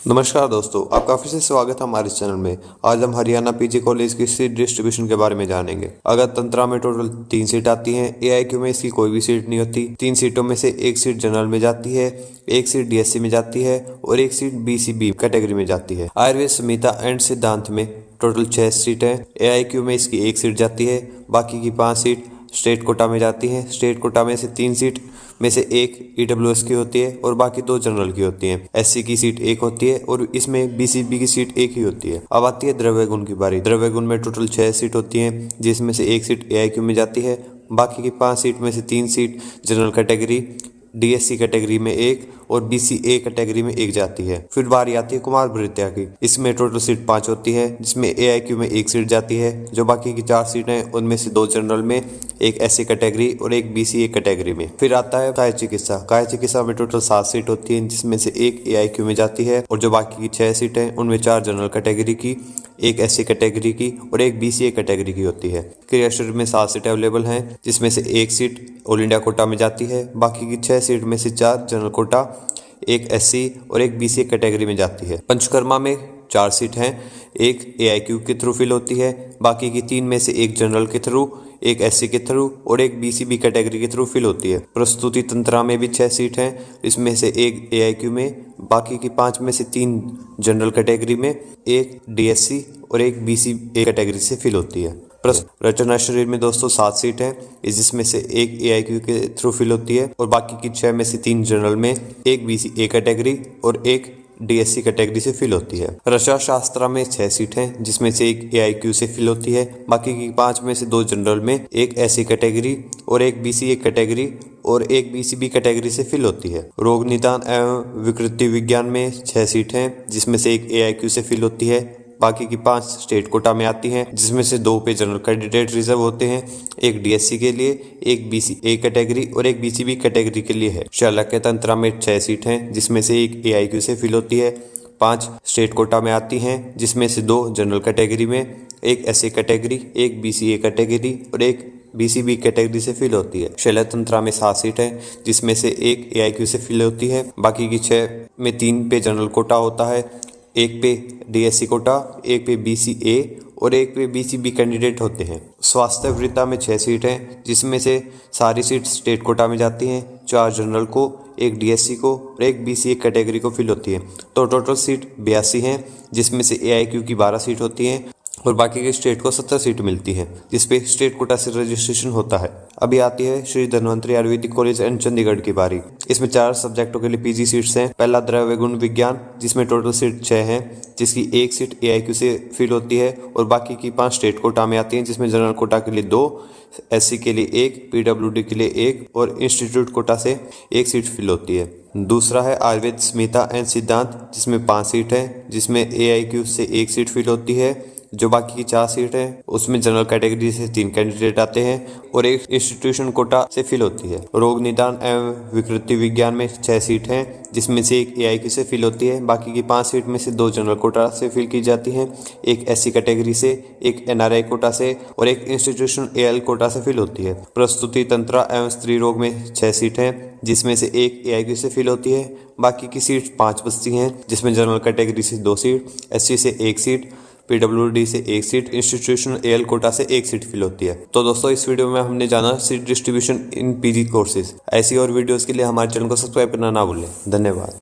नमस्कार दोस्तों, आपका फिर से स्वागत है हमारे चैनल में। आज हम हरियाणा पीजी कॉलेज की सीट डिस्ट्रीब्यूशन के बारे में जानेंगे। अगर तंत्रा में टोटल 3 सीट आती हैं, एआईक्यू में इसकी कोई भी सीट नहीं होती। 3 सीटों में से 1 सीट जनरल में जाती है, 1 सीट डीएससी में जाती है और 1 सीट बीसीबी कैटेगरी में जाती है। आयुर्वेद, संहिता एंड सिद्धांत में टोटल 6 सीट है। एआईक्यू में इसकी 1 सीट जाती है, बाकी की 5 सीट स्टेट कोटा में जाती है। स्टेट कोटा में से 3 सीट में से 1 ईडब्ल्यूएस की होती है और बाकी 2 जनरल की होती हैं। एससी की सीट 1 होती है और इसमें बीसीबी की सीट 1 ही होती है। अब आती है द्रव्य गुण की बारी। द्रव्य गुण में टोटल 6 सीट होती हैं, जिसमें से 1 सीट एआईक्यू में जाती है, बाकी की 5 सीट में से 3 seat general category, DSC category में 1 और बीसीए कैटेगरी में 1 जाती है। फिर बारी आती है कुमार भृत्या की। इसमें टोटल सीट 5 होती है, जिसमें एआईक्यू में 1 सीट जाती है। जो बाकी की 4 सीट हैं उनमें से 2 जनरल में, 1 एससी कैटेगरी और 1 बीसीए कैटेगरी में। फिर आता है काय चिकित्सा। काय चिकित्सा में टोटल 7 सीट होती है, जिसमें से 1 एआईक्यू में जाती है और जो बाकी की 6 सीट हैं उनमें 4 जनरल कैटेगरी की, 1 एससी कैटेगरी की और 1 बीसीए कैटेगरी की होती है। क्रिया शरीर में 7 सीट अवेलेबल हैं, जिसमें से 1 सीट ऑल इंडिया कोटा में जाती है, बाकी की 6 सीट में से 4 जनरल कोटा, 1 एससी और 1 बीसीए कैटेगरी में जाती है। पंचकर्मा में 4 सीट हैं, 1 एआईक्यू के थ्रू फिल होती है, बाकी की 3 में से 1 जनरल के थ्रू, 1 एससी के थ्रू और 1 बीसीबी कैटेगरी के थ्रू फिल होती है। प्रस्तुति तंत्रा में भी 6 सीट हैं, इसमें से 1 एआईक्यू में, बाकी की 5 में से 3 जनरल कैटेगरी में, 1 डीएससी और 1 बीसीए कैटेगरी से फिल होती है। रचना शरीर में दोस्तों 7 सीट है, जिसमें से 1 एआईक्यू के थ्रू फिल होती है और बाकी की 6 में से 3 जनरल में, 1 बीसीए कैटेगरी और 1 डीएससी कैटेगरी से फिल होती है। रक्षा शास्त्र में 6 सीट हैं, जिसमें से 1 एआईक्यू से फिल होती है, बाकी की 5 में से 2 जनरल में, 1 एससी कैटेगरी और 1 बीसीए कैटेगरी और 1 बीसीबी कैटेगरी से फिल होती है। रोग निदान एवं विकृति विज्ञान में 6 सीट हैं, जिसमें से 1 एआईक्यू से फिल होती है, बाकी की 5 स्टेट कोटा में आती हैं, जिसमें से 2 पे जनरल कैंडिडेट रिजर्व होते हैं, 1 डीएससी के लिए, 1 बीसीए कैटेगरी और 1 बीसीबी कैटेगरी के लिए है। शालाक्य तंत्रा में 6 सीट हैं, जिसमें से 1 एआईक्यू से फिल होती है, 5 स्टेट कोटा में आती हैं, जिसमें से 2 जनरल कैटेगरी में, 1 एससी कैटेगरी, 1 बीसीए कैटेगरी और 1 बीसीबी कैटेगरी से फिल होती है। शैल्य तंत्रा में 7 सीट है, जिसमें से 1 एआईक्यू से फिल होती है, बाकी की 6 में 3 पे जनरल कोटा होता है, 1 पे डीएससी कोटा, 1 पे बीसीए और 1 पे बीसीबी कैंडिडेट होते हैं। स्वास्थ्य वृत्ता में 6 सीट हैं, जिसमें से सारी सीट स्टेट कोटा में जाती हैं, 4 जनरल को, 1 डीएससी को और 1 बीसीए कैटेगरी को फिल होती है। तो टोटल सीट 82 हैं, जिसमें से एआईक्यू की 12 सीट होती हैं और बाकी के स्टेट को 70 सीट मिलती है, जिसपे स्टेट कोटा से रजिस्ट्रेशन होता है। अभी आती है श्री धन्वंतरी आयुर्वेदिक कॉलेज एंड चंडीगढ़ की बारी। इसमें 4 सब्जेक्टों के लिए पीजी सीट्स हैं। पहला द्रव्य गुण विज्ञान, जिसमें टोटल सीट 6 हैं, जिसकी 1 सीट एआईक्यू से फिल होती है और बाकी की 5 स्टेट कोटा में आती हैं, जिसमें जनरल कोटा के लिए 2, एससी के लिए 1, पीडब्ल्यूडी के लिए 1 और इंस्टीट्यूट कोटा से 1 सीट फिल होती है। दूसरा है आयुर्वेद, संहिता एंड सिद्धांत, जिसमें 5 सीट है, जिसमें एआईक्यू से 1 सीट फिल होती है। जो बाकी की 4 सीट है, उसमें जनरल कैटेगरी से 3 कैंडिडेट आते हैं और 1 इंस्टीट्यूशन कोटा से फिल होती है। रोग निदान एवं विकृति विज्ञान में 6 सीट हैं, जिसमें से 1 एआईक्यू से फिल होती है, बाकी की 5 सीट में से 2 जनरल कोटा से फिल की जाती हैं, 1 एससी कैटेगरी से, 1 एनआरआई कोटा से और 1 इंस्टीट्यूशन एएल कोटा से फिल होती है। प्रस्तुति तंत्रा एवं स्त्री रोग में 6 सीट हैं, जिसमें से 1 एआईक्यू से फिल होती है, बाकी की सीट 5 बचती हैं, जिसमें जनरल कैटेगरी से 2 सीट, एससी से 1 सीट, पीडब्ल्यूडी से 1 सीट, इंस्टीट्यूशनल एएल कोटा से 1 सीट फिल होती है। तो दोस्तों, इस वीडियो में हमने जाना seat distribution in PG courses. ऐसी और वीडियोस के लिए हमारे चैनल को सब्सक्राइब करना ना भूलें। धन्यवाद।